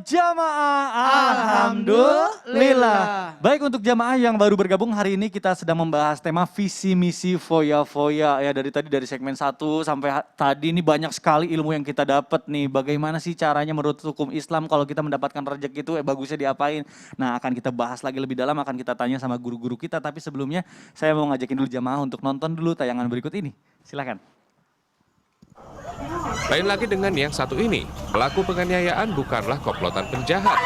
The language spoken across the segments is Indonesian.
jamaah. Alhamdulillah. Baik, untuk jamaah yang baru bergabung, hari ini kita sedang membahas tema visi misi foya-foya. Ya, dari segmen 1 sampai tadi ini banyak sekali ilmu yang kita dapat nih. Bagaimana sih caranya menurut hukum Islam kalau kita mendapatkan rezeki itu bagusnya diapain? Nah, akan kita bahas lagi lebih dalam, akan kita tanya sama guru-guru kita. Tapi sebelumnya saya mau ngajakin dulu jamaah untuk nonton dulu tayangan berikut ini. Silakan. Lain lagi dengan yang satu ini, pelaku penganiayaan bukanlah komplotan penjahat.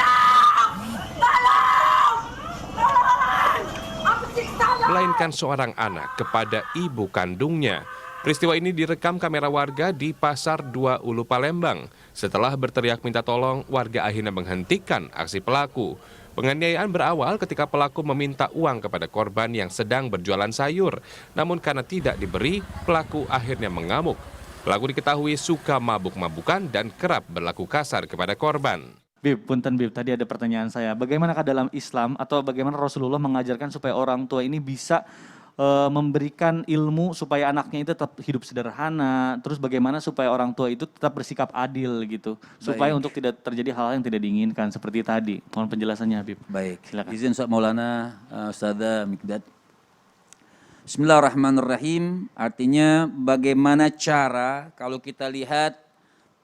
Melainkan seorang anak kepada ibu kandungnya. Peristiwa ini direkam kamera warga di Pasar 2 Ulu Palembang. Setelah berteriak minta tolong, warga akhirnya menghentikan aksi pelaku. Penganiayaan berawal ketika pelaku meminta uang kepada korban yang sedang berjualan sayur. Namun karena tidak diberi, pelaku akhirnya mengamuk. Pelaku diketahui suka mabuk-mabukan dan kerap berlaku kasar kepada korban. Bib, punten Bib, tadi ada pertanyaan saya. Bagaimanakah dalam Islam atau bagaimana Rasulullah mengajarkan supaya orang tua ini bisa memberikan ilmu supaya anaknya itu tetap hidup sederhana, terus bagaimana supaya orang tua itu tetap bersikap adil gitu, supaya untuk tidak terjadi hal-hal yang tidak diinginkan seperti tadi. Mohon penjelasannya Habib. Baik, silakan. izin Ustaz Maulana, Ustadzah Mikdad. Bismillahirrahmanirrahim, artinya bagaimana cara kalau kita lihat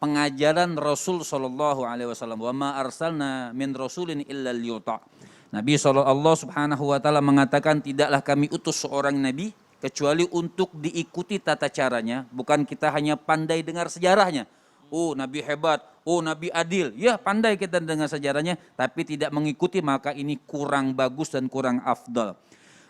pengajaran Rasul SAW, wa ma arsalna min rasulin illa liyuta'. Nabi Allah Subhanahu wa taala mengatakan tidaklah kami utus seorang nabi kecuali untuk diikuti tata caranya, bukan kita hanya pandai dengar sejarahnya. Oh, nabi hebat, oh nabi adil. Ya, pandai kita dengar sejarahnya tapi tidak mengikuti, maka ini kurang bagus dan kurang afdal.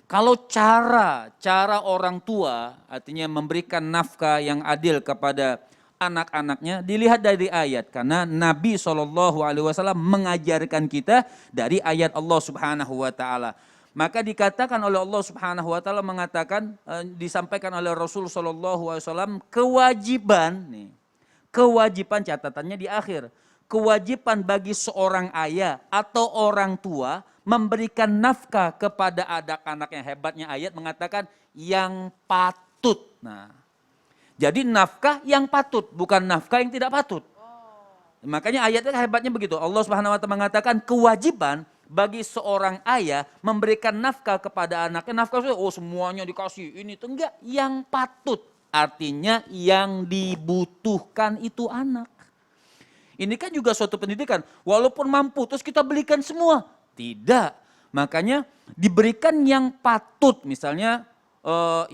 Kalau cara orang tua artinya memberikan nafkah yang adil kepada anak-anaknya dilihat dari ayat, karena Nabi SAW mengajarkan kita dari ayat Allah Subhanahu wa taala. Maka dikatakan oleh Allah Subhanahu wa taala mengatakan, disampaikan oleh Rasul SAW kewajiban catatannya di akhir. Kewajiban bagi seorang ayah atau orang tua memberikan nafkah kepada anak-anak. Yang hebatnya ayat mengatakan yang patut. Nah, jadi nafkah yang patut, bukan nafkah yang tidak patut. Makanya ayatnya hebatnya begitu. Allah Subhanahu wa taala mengatakan kewajiban bagi seorang ayah memberikan nafkah kepada anaknya. Nafkah semuanya dikasih, ini enggak, yang patut. Artinya yang dibutuhkan itu anak. Ini kan juga suatu pendidikan. Walaupun mampu terus kita belikan semua. Tidak. Makanya diberikan yang patut. Misalnya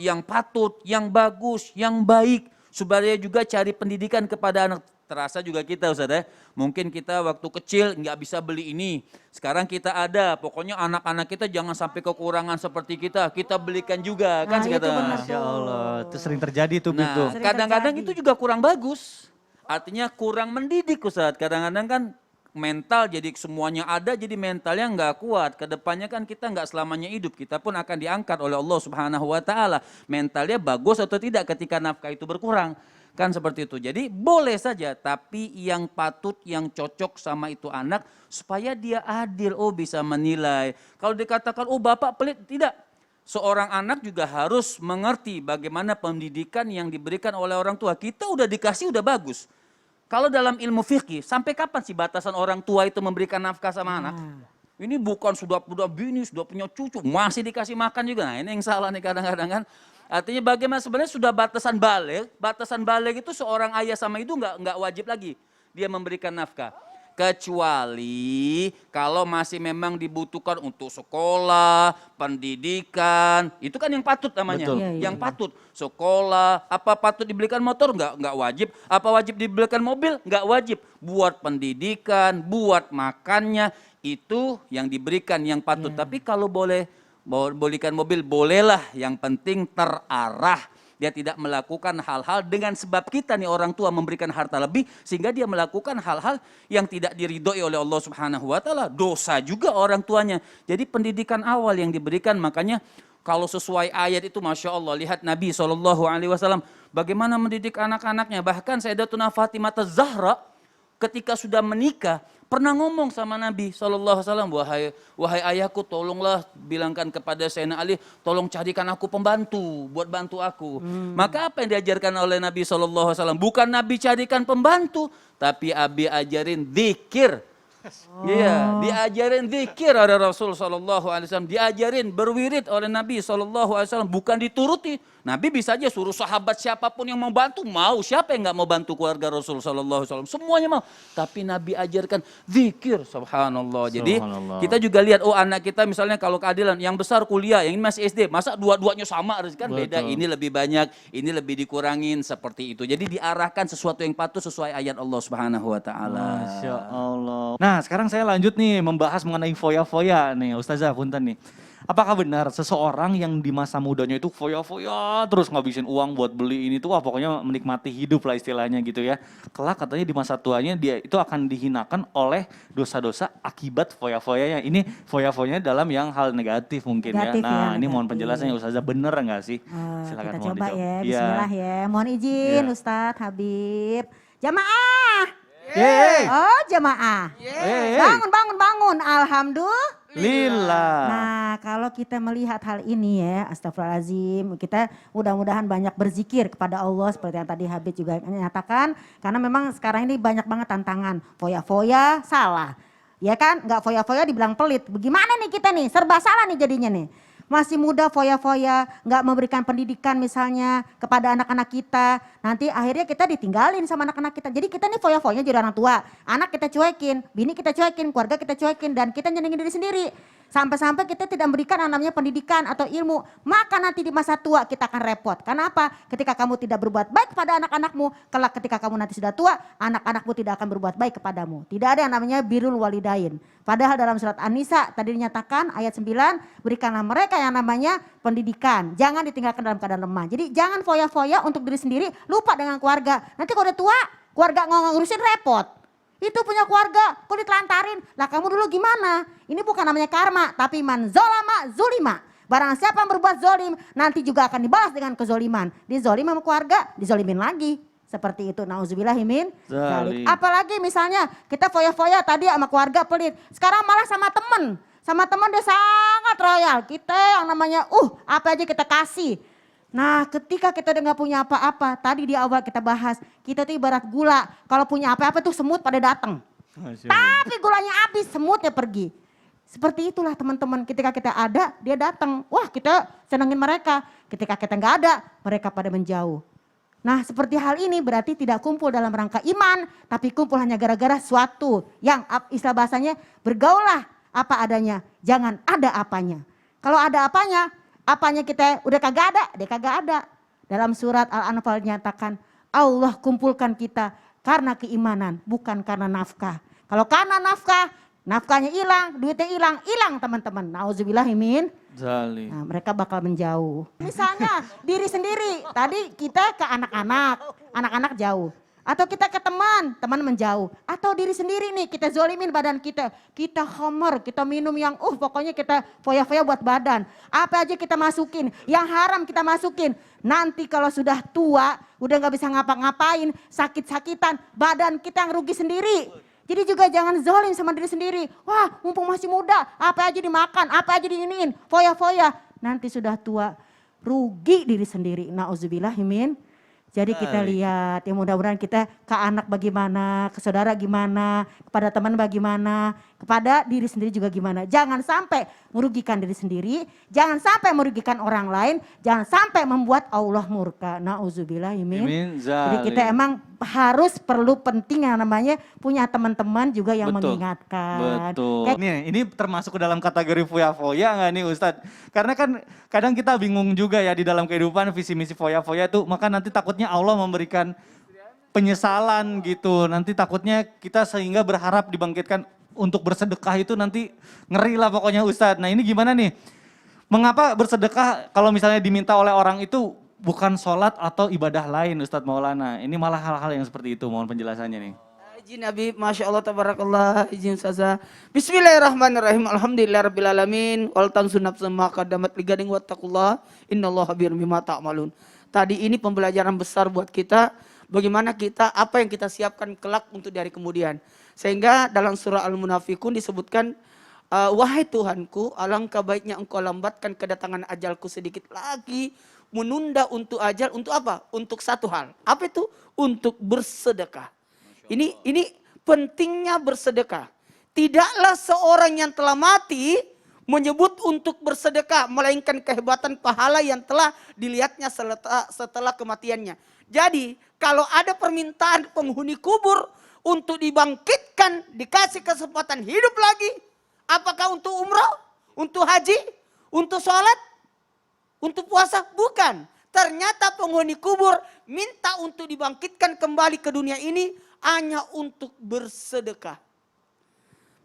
yang patut, yang bagus, yang baik. Supaya juga cari pendidikan kepada anak. Terasa juga kita Ustaz ya. Mungkin kita waktu kecil nggak bisa beli ini. Sekarang kita ada. Pokoknya anak-anak kita jangan sampai kekurangan seperti kita. Kita belikan juga. Kan itu benar. Masya Allah. Itu sering terjadi tuh. Nah, kadang-kadang itu juga kurang bagus. Artinya kurang mendidik Ustaz. Kadang-kadang kan mental jadi semuanya ada, jadi mentalnya nggak kuat. Kedepannya kan kita nggak selamanya hidup. Kita pun akan diangkat oleh Allah Subhanahu wa taala. Mentalnya bagus atau tidak ketika nafkah itu berkurang. Kan seperti itu. Jadi boleh saja, tapi yang patut, yang cocok sama itu anak supaya dia adil. Oh, bisa menilai. Kalau dikatakan oh bapak pelit, tidak. Seorang anak juga harus mengerti bagaimana pendidikan yang diberikan oleh orang tua. Kita udah dikasih udah bagus. Kalau dalam ilmu fikih, sampai kapan sih batasan orang tua itu memberikan nafkah sama anak? Ini bukan sudah bini, sudah punya cucu, masih dikasih makan juga. Nah, ini yang salah nih kadang-kadang kan. Artinya bagaimana sebenarnya sudah batasan balik itu seorang ayah sama ibu nggak wajib lagi dia memberikan nafkah. Kecuali kalau masih memang dibutuhkan untuk sekolah, pendidikan, itu kan yang patut namanya. Yang patut sekolah, apa patut dibelikan motor nggak wajib, apa wajib dibelikan mobil nggak wajib. Buat pendidikan, buat makannya itu yang diberikan yang patut. Tapi kalau belikan mobil bolehlah, yang penting terarah. Dia tidak melakukan hal-hal dengan sebab kita nih orang tua memberikan harta lebih sehingga dia melakukan hal-hal yang tidak diridhoi oleh Allah Subhanahu wa taala. Dosa juga orang tuanya. Jadi pendidikan awal yang diberikan, makanya kalau sesuai ayat itu Masya Allah, lihat Nabi SAW bagaimana mendidik anak-anaknya. Bahkan Sayyidatuna Fatimah Az-Zahra ketika sudah menikah pernah ngomong sama Nabi SAW, wahai ayahku, tolonglah bilangkan kepada Sayyidina Ali, tolong carikan aku pembantu buat bantu aku. Maka apa yang diajarkan oleh Nabi SAW? Bukan Nabi carikan pembantu, tapi Abi ajarin zikir. Iya, diajarin zikir oleh Rasul sallallahu alaihi wasallam, diajarin berwirid oleh Nabi sallallahu alaihi wasallam, bukan dituruti. Nabi bisa aja suruh sahabat siapapun yang mau bantu, mau. Siapa yang nggak mau bantu keluarga Rasul sallallahu alaihi wasallam? Semuanya mau. Tapi Nabi ajarkan zikir, subhanallah. Jadi Subhanallah. kita juga lihat, oh anak kita misalnya kalau keadilan, yang besar kuliah, yang ini masih SD, masa dua-duanya sama kan beda. Betul. Ini lebih banyak, ini lebih dikurangin seperti itu. Jadi diarahkan sesuatu yang patuh sesuai ayat Allah Subhanahu wa taala. Masya Allah. Nah sekarang saya lanjut nih membahas mengenai foya-foya nih Ustazah Punten nih. Apakah benar seseorang yang di masa mudanya itu foya-foya terus ngabisin uang buat beli ini tuh wah pokoknya menikmati hidup lah istilahnya gitu ya. Kelak katanya di masa tuanya dia itu akan dihinakan oleh dosa-dosa akibat foya-foyanya. Ini foya-foyanya dalam yang hal negatif mungkin Negatif ya. ya, Nah ini mohon negatif. penjelasannya Ustazah bener nggak sih? Kita mohon coba dijawab. ya, Iya. bismillah ya. Mohon izin Iya. Ustadz Habib. Jamaah. Yeay. Oh jamaah. Yeay. Bangun, bangun, bangun. Alhamdulillah. Lillah. Nah kalau kita melihat hal ini ya, astagfirullahaladzim. Kita mudah-mudahan banyak berzikir kepada Allah seperti yang tadi Habib juga menyatakan. Karena memang sekarang ini banyak banget tantangan. Foya-foya salah. Ya kan, nggak foya-foya dibilang pelit. Bagaimana nih kita nih, serba salah nih jadinya nih. Masih muda foya-foya, nggak memberikan pendidikan misalnya kepada anak-anak kita. Nanti akhirnya kita ditinggalin sama anak-anak kita. Jadi kita nih foya-foya jadi orang tua. Anak kita cuekin, bini kita cuekin, keluarga kita cuekin. Dan kita nyenengin diri sendiri. Sampai-sampai kita tidak memberikan yang namanya pendidikan atau ilmu. Maka nanti di masa tua kita akan repot. Kenapa? Ketika kamu tidak berbuat baik kepada anak-anakmu. Kelak ketika kamu nanti sudah tua, anak-anakmu tidak akan berbuat baik kepadamu. Tidak ada yang namanya birrul walidain. Padahal dalam surat An-Nisa tadi dinyatakan ayat 9. Berikanlah mereka yang namanya pendidikan. Jangan ditinggalkan dalam keadaan lemah. Jadi jangan foya-foya untuk diri sendiri. Lupa dengan keluarga. Nanti kalau udah tua, keluarga ngurusin repot. Itu punya keluarga, kok ditelantarin. Lah kamu dulu gimana? Ini bukan namanya karma, tapi man zolama zulima. Barang siapa yang berbuat zolim, nanti juga akan dibalas dengan kezoliman. Dizolim sama keluarga, dizolimin lagi. Seperti itu, na'udzubillahimin dzalik. Apalagi misalnya kita foya-foya tadi sama keluarga pelit. Sekarang malah sama temen. Sama temen dia sangat royal. Kita yang namanya, apa aja kita kasih. Nah ketika kita udah gak punya apa-apa, tadi di awal kita bahas, kita tuh ibarat gula. Kalau punya apa-apa tuh semut pada datang. Tapi gulanya habis, semutnya pergi. Seperti itulah teman-teman, ketika kita ada, dia datang. Wah kita senengin mereka. Ketika kita gak ada, mereka pada menjauh. Nah seperti hal ini berarti tidak kumpul dalam rangka iman, tapi kumpul hanya gara-gara suatu yang istilah bahasanya bergaullah apa adanya. Jangan ada apanya. Kalau ada apanya kita udah kagak ada, dia kagak ada. Dalam surat Al-Anfal dinyatakan Allah kumpulkan kita karena keimanan, bukan karena nafkah. Kalau karena nafkah, nafkahnya hilang, duitnya hilang teman-teman. Nauzubillahimin. Nah, mereka bakal menjauh. Misalnya diri sendiri, tadi kita ke anak-anak jauh. Atau kita ke teman menjauh. Atau diri sendiri nih, kita zolimin badan kita. Kita khamar, kita minum yang pokoknya kita foya-foya buat badan. Apa aja kita masukin, yang haram kita masukin. Nanti kalau sudah tua, udah gak bisa ngapa-ngapain, sakit-sakitan, badan kita yang rugi sendiri. Jadi juga jangan zolim sama diri sendiri. Wah mumpung masih muda, apa aja dimakan, apa aja diiniin, foya-foya. Nanti sudah tua, rugi diri sendiri. Na'udzubillahimin. Jadi kita lihat, ya mudah-mudahan kita ke anak bagaimana, ke saudara gimana, kepada teman bagaimana, kepada diri sendiri juga gimana. Jangan sampai merugikan diri sendiri, jangan sampai merugikan orang lain, jangan sampai membuat Allah murka. Na'udzubillahimin. Jadi kita emang harus perlu penting yang namanya punya teman-teman juga yang mengingatkan. Betul. Ini termasuk ke dalam kategori foya-foya nggak nih Ustadz? Karena kan kadang kita bingung juga ya di dalam kehidupan visi misi foya-foya itu, maka nanti takutnya Allah memberikan penyesalan gitu. Nanti takutnya kita sehingga berharap dibangkitkan untuk bersedekah itu nanti ngeri lah pokoknya Ustadz. Nah ini gimana nih? Mengapa bersedekah kalau misalnya diminta oleh orang itu bukan sholat atau ibadah lain Ustadz Maulana? Ini malah hal-hal yang seperti itu, mohon penjelasannya nih. Izin Habib, Masya Allah, Tabarakallah, izin Saza. Bismillahirrahmanirrahim, Alhamdulillahirrabbilalamin. Wal tansu nafsun ma qaddamat ligading wattaqullah, innallaha khabirum bima ta'malun. Tadi ini pembelajaran besar buat kita, bagaimana kita, apa yang kita siapkan kelak untuk di hari kemudian. Sehingga dalam surah Al-Munafikun disebutkan, wahai Tuhanku, alangkah baiknya engkau lambatkan kedatangan ajalku sedikit lagi, menunda untuk ajal, untuk apa? Untuk satu hal. Apa itu? Untuk bersedekah. Ini pentingnya bersedekah. tidaklah seorang yang telah mati menyebut untuk bersedekah, melainkan kehebatan pahala yang telah dilihatnya setelah kematiannya. Jadi kalau ada permintaan penghuni kubur untuk dibangkitkan, dikasih kesempatan hidup lagi, apakah untuk umrah, untuk haji, untuk sholat, untuk puasa? Bukan. Ternyata penghuni kubur minta untuk dibangkitkan kembali ke dunia ini hanya untuk bersedekah.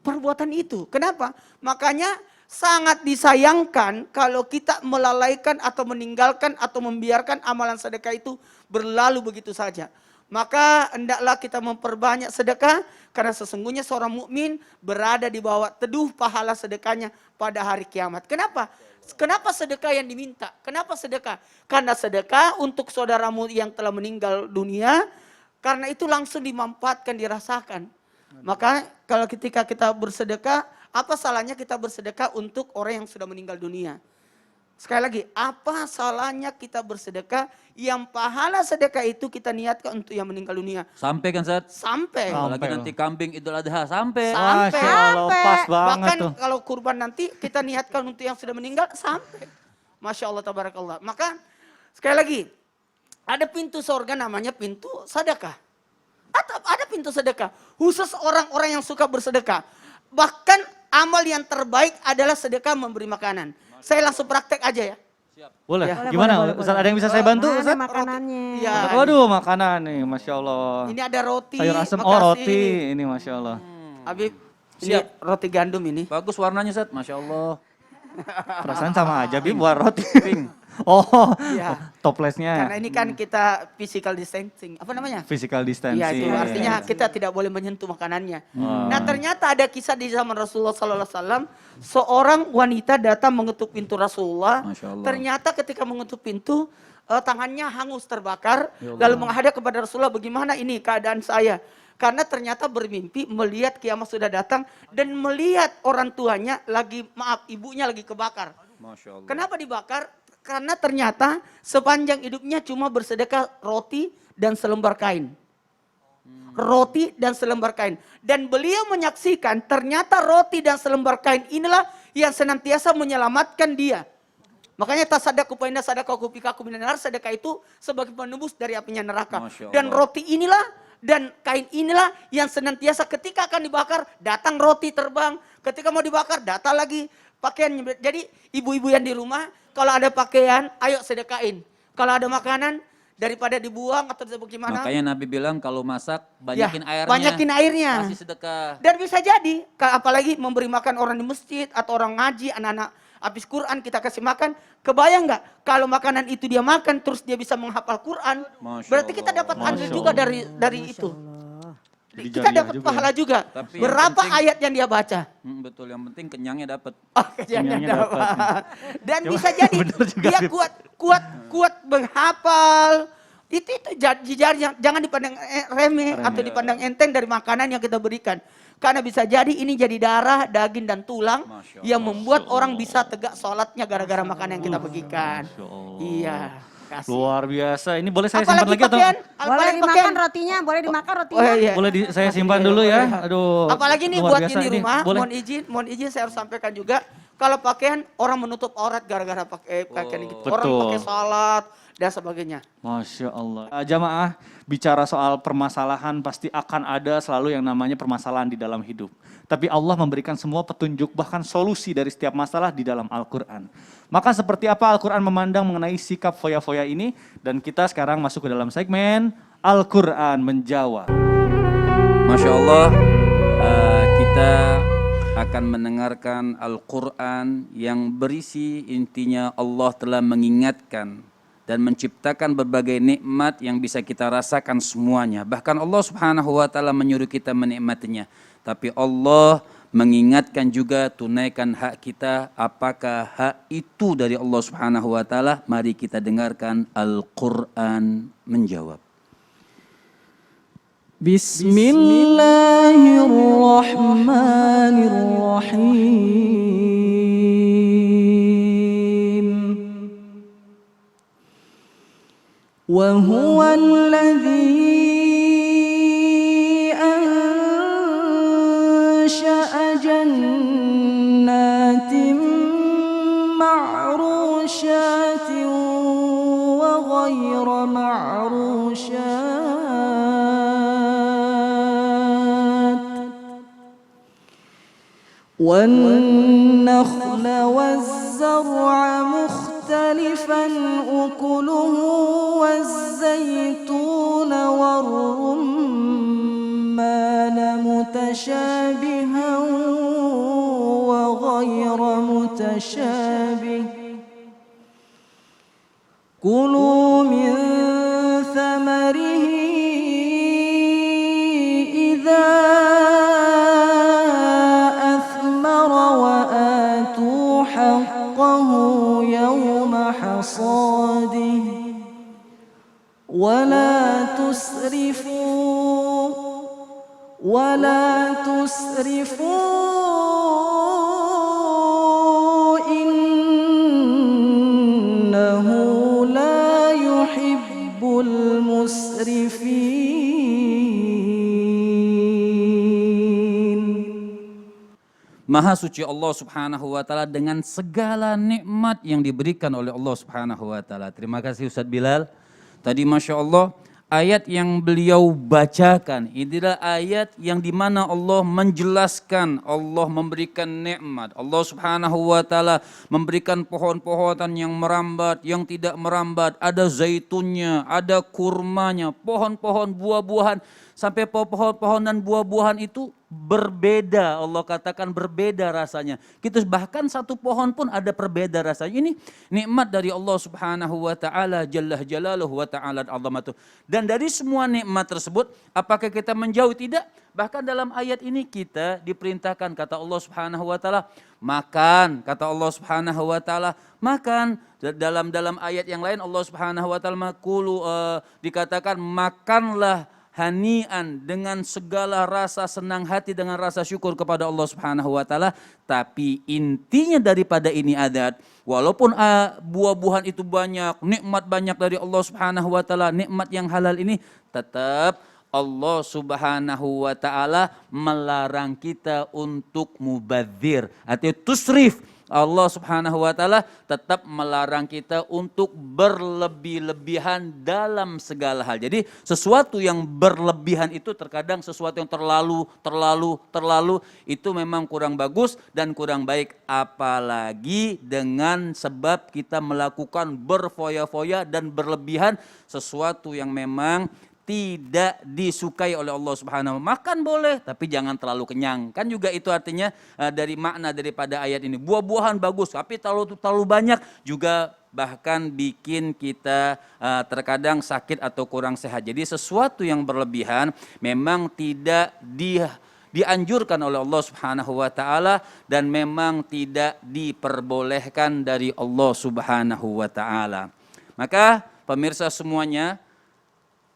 Perbuatan itu. Kenapa? Makanya sangat disayangkan kalau kita melalaikan atau meninggalkan atau membiarkan amalan sedekah itu berlalu begitu saja. Maka hendaklah kita memperbanyak sedekah karena sesungguhnya seorang mukmin berada di bawah teduh pahala sedekahnya pada hari kiamat. Kenapa? Kenapa sedekah yang diminta? Kenapa sedekah? Karena sedekah untuk saudaramu yang telah meninggal dunia, karena itu langsung dimanfaatkan, dirasakan. Maka kalau ketika kita bersedekah, apa salahnya kita bersedekah untuk orang yang sudah meninggal dunia? Sekali lagi, apa salahnya kita bersedekah yang pahala sedekah itu kita niatkan untuk yang meninggal dunia? Sampai kan Ustaz? Sampai. Apalagi Sampai nanti kambing Idul Adha sampai. Sampai. Masya Allah, pas banget Bahkan tuh. kalau kurban nanti kita niatkan untuk yang sudah meninggal sampai. Masya Allah, tabarakallah. Maka sekali lagi, ada pintu surga namanya pintu sedekah. Atau ada pintu sedekah khusus orang-orang yang suka bersedekah. Bahkan amal yang terbaik adalah sedekah memberi makanan. Saya langsung praktek aja ya. Boleh, Ya. gimana Boleh, Ustaz? boleh. Ada yang bisa saya bantu Mana Ustaz? makanannya? Ya. Waduh, makanan nih, Masya Allah. Ini ada roti. Sayur asem, oh makasih. roti, ini Masya Allah. Habib, ini Siap. roti gandum ini. Bagus warnanya Ustaz, Masya Allah. Perasaan sama aja, Bib, buat roti. Oh, Iya. toplesnya. Karena ini kan kita physical distancing. Apa namanya? Physical distancing. Iya, itu artinya kita tidak boleh menyentuh makanannya. Hmm. Nah, ternyata ada kisah di zaman Rasulullah SAW, seorang wanita datang mengetuk pintu Rasulullah. Masya Allah. Ternyata ketika mengetuk pintu, tangannya hangus terbakar, Ya Allah. lalu menghadap kepada Rasulullah, bagaimana ini keadaan saya? Karena ternyata bermimpi melihat kiamat sudah datang dan melihat orang tuanya ibunya lagi kebakar. Masya Allah. Kenapa dibakar? Karena ternyata sepanjang hidupnya cuma bersedekah roti dan selembar kain. Roti dan selembar kain. Dan beliau menyaksikan ternyata roti dan selembar kain inilah yang senantiasa menyelamatkan dia. Makanya tasadaqu fa inna sadaqahu fikakum minan nar, sedekah itu sebagai penembus dari apinya neraka. Masya Allah. Dan roti inilah dan kain inilah yang senantiasa ketika akan dibakar datang roti terbang, ketika mau dibakar datang lagi pakaian. Jadi ibu-ibu yang di rumah kalau ada pakaian ayo sedekahin. Kalau ada makanan daripada dibuang atau bagaimana. Makanya Nabi bilang kalau masak banyakin Ya, airnya. banyakin airnya. Kasih sedekah. Dan bisa jadi apalagi memberi makan orang di masjid atau orang ngaji, anak-anak habis Quran kita kasih makan. Kebayang nggak kalau makanan itu dia makan terus dia bisa menghafal Quran? Masya Berarti kita Allah. dapat Masya andil juga Allah. dari itu. Jadi Kita jariah dapat juga pahala juga. Tapi yang Berapa penting- ayat yang dia baca? Betul, yang penting kenyangnya dapat. Oh, Kenyangnya kenyangnya dapat. dapat. Dan Ya, bisa jadi bener juga, dia Bib. kuat menghafal. Itu jangan dipandang remeh atau dipandang enteng dari makanan yang kita berikan. Karena bisa jadi ini jadi darah, daging dan tulang Masya yang membuat orang bisa tegak sholatnya gara-gara makanan yang kita bagikan. Masya Allah. Iya. Kasih. Luar biasa. Ini boleh saya simpan Apalagi lagi atau? pakaian? Boleh Apalagi dimakan pakaian? rotinya, boleh dimakan Oh rotinya. iya. Boleh saya simpan dulu ya. Aduh. Apalagi nih luar buat biasa yang di ini. rumah, Boleh. mohon izin saya harus sampaikan juga. Kalau pakaian orang menutup aurat gara-gara pakai pakaian gitu. Orang Betul. pakai salat dan sebagainya. Masya Allah. Jamaah, bicara soal permasalahan pasti akan ada selalu yang namanya permasalahan di dalam hidup. Tapi Allah memberikan semua petunjuk bahkan solusi dari setiap masalah di dalam Al-Quran. Maka seperti apa Al-Quran memandang mengenai sikap foya-foya ini? Dan kita sekarang masuk ke dalam segmen Al-Quran Menjawab. Masya Allah, kita akan mendengarkan Al-Quran yang berisi intinya Allah telah mengingatkan dan menciptakan berbagai nikmat yang bisa kita rasakan semuanya. Bahkan Allah Subhanahu wa taala menyuruh kita menikmatinya. Tapi Allah mengingatkan juga tunaikan hak kita. Apakah hak itu dari Allah Subhanahu wa taala? Mari kita dengarkan Al-Quran Menjawab. Bismillahirrahmanirrahim. وهو الذي أنشأ غير معروشات والنخل والزرع مختلفا أكله والزيتون والرمان متشابها وغير متشابه كلوا من ثمره إذا أثمر وآتوا حقه يوم حصاده ولا تسرفوا إنه لا يحب المسرفين. Maha suci Allah Subhanahu wa taala dengan segala nikmat yang diberikan oleh Allah Subhanahu wa taala. Terima kasih Ustadz Bilal. Tadi Masya Allah ayat yang beliau bacakan inilah ayat yang dimana Allah menjelaskan, Allah memberikan nikmat. Allah Subhanahu wa taala memberikan pohon-pohonan yang merambat, yang tidak merambat, ada zaitunnya, ada kurmanya, pohon-pohon buah-buahan, sampai pohon-pohon dan buah-buahan itu berbeda. Allah katakan berbeda rasanya. Kita bahkan satu pohon pun ada berbeda rasanya. Ini nikmat dari Allah Subhanahu wa taala jalla jalaluhu wa ta'ala azamatuh. Dan dari semua nikmat tersebut, apakah kita menjauh? Tidak. Bahkan dalam ayat ini kita diperintahkan, kata Allah Subhanahu wa taala, makan. Kata Allah Subhanahu wa taala, makan. Dalam ayat yang lain Allah Subhanahu wa taala dikatakan makanlah hanian dengan segala rasa senang hati, dengan rasa syukur kepada Allah Subhanahu wa taala. Tapi intinya daripada ini adat, walaupun buah-buahan itu banyak, nikmat banyak dari Allah Subhanahu wa taala, nikmat yang halal ini, tetap Allah Subhanahu wa taala melarang kita untuk mubadzir atau tusrif. Allah Subhanahu wa taala tetap melarang kita untuk berlebih-lebihan dalam segala hal. Jadi sesuatu yang berlebihan itu terkadang sesuatu yang terlalu itu memang kurang bagus dan kurang baik, apalagi dengan sebab kita melakukan berfoya-foya dan berlebihan sesuatu yang memang tidak disukai oleh Allah Subhanahu. Makan boleh, tapi jangan terlalu kenyang. Kan juga itu artinya dari makna daripada ayat ini. Buah-buahan bagus, tapi terlalu banyak juga bahkan bikin kita terkadang sakit atau kurang sehat. Jadi sesuatu yang berlebihan memang tidak dianjurkan oleh Allah Subhanahu wa taala dan memang tidak diperbolehkan dari Allah Subhanahu wa taala. Maka pemirsa semuanya,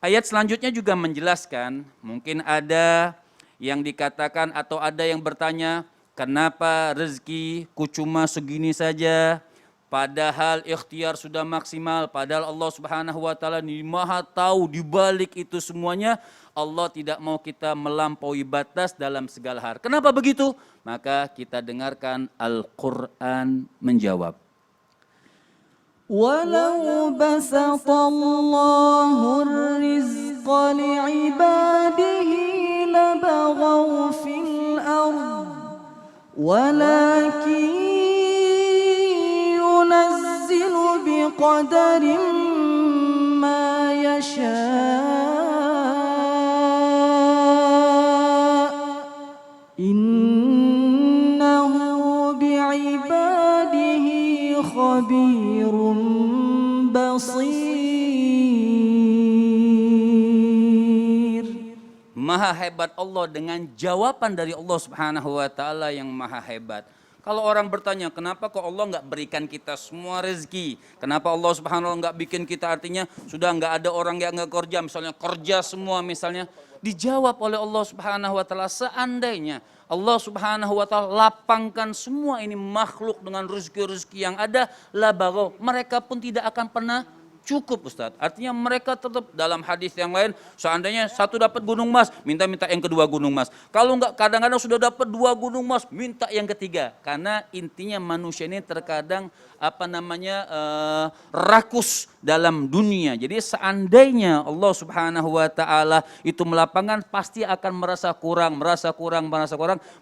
ayat selanjutnya juga menjelaskan, mungkin ada yang dikatakan atau ada yang bertanya, kenapa rezekiku cuma segini saja, padahal ikhtiar sudah maksimal, padahal Allah Subhanahu wa taala Maha tahu di balik itu semuanya, Allah tidak mau kita melampaui batas dalam segala hal. Kenapa begitu? Maka kita dengarkan Al-Qur'an menjawab. ولو بسط الله الرزق لعباده لبغوا في الأرض ولكن ينزل بقدر ما يشاء إنه بعباده خبير بصير. Maha hebat Allah dengan jawaban dari Allah Subhanahu wa taala yang maha hebat. Kalau orang bertanya, kenapa kok Allah nggak berikan kita semua rezeki? Kenapa Allah Subhanahu wa taala nggak bikin kita, artinya sudah nggak ada orang yang nggak kerja, misalnya kerja semua misalnya. Dijawab oleh Allah Subhanahu wa taala, seandainya Allah Subhanahu wa taala lapangkan semua ini makhluk dengan rezeki-rezeki yang ada, la baghaw, mereka pun tidak akan pernah cukup Ustadz. Artinya mereka tetap dalam hadis yang lain, seandainya satu dapat gunung emas, minta yang kedua gunung emas. Kalau enggak, kadang-kadang sudah dapat 2 gunung emas, minta yang ketiga. Karena intinya manusia ini terkadang rakus dalam dunia. Jadi seandainya Allah Subhanahu wa taala itu melapangkan, pasti akan merasa kurang,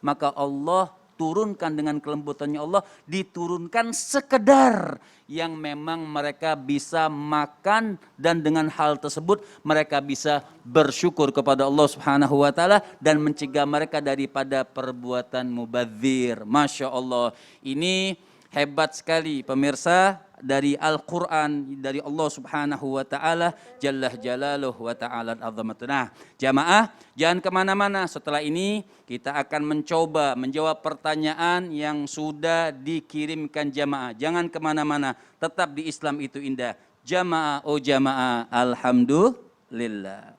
maka Allah turunkan dengan kelembutannya Allah, diturunkan sekedar yang memang mereka bisa makan, dan dengan hal tersebut mereka bisa bersyukur kepada Allah Subhanahu wa taala dan mencegah mereka daripada perbuatan mubadzir. Masya Allah, ini hebat sekali pemirsa, dari Al-Quran, dari Allah Subhanahu wa ta'ala, Jalla Jalaluh wa ta'ala azamatuna. Jamaah, jangan kemana-mana. Setelah ini kita akan mencoba menjawab pertanyaan yang sudah dikirimkan jamaah. Jangan kemana-mana, tetap di Islam itu indah. Jamaah, oh jamaah, alhamdulillah.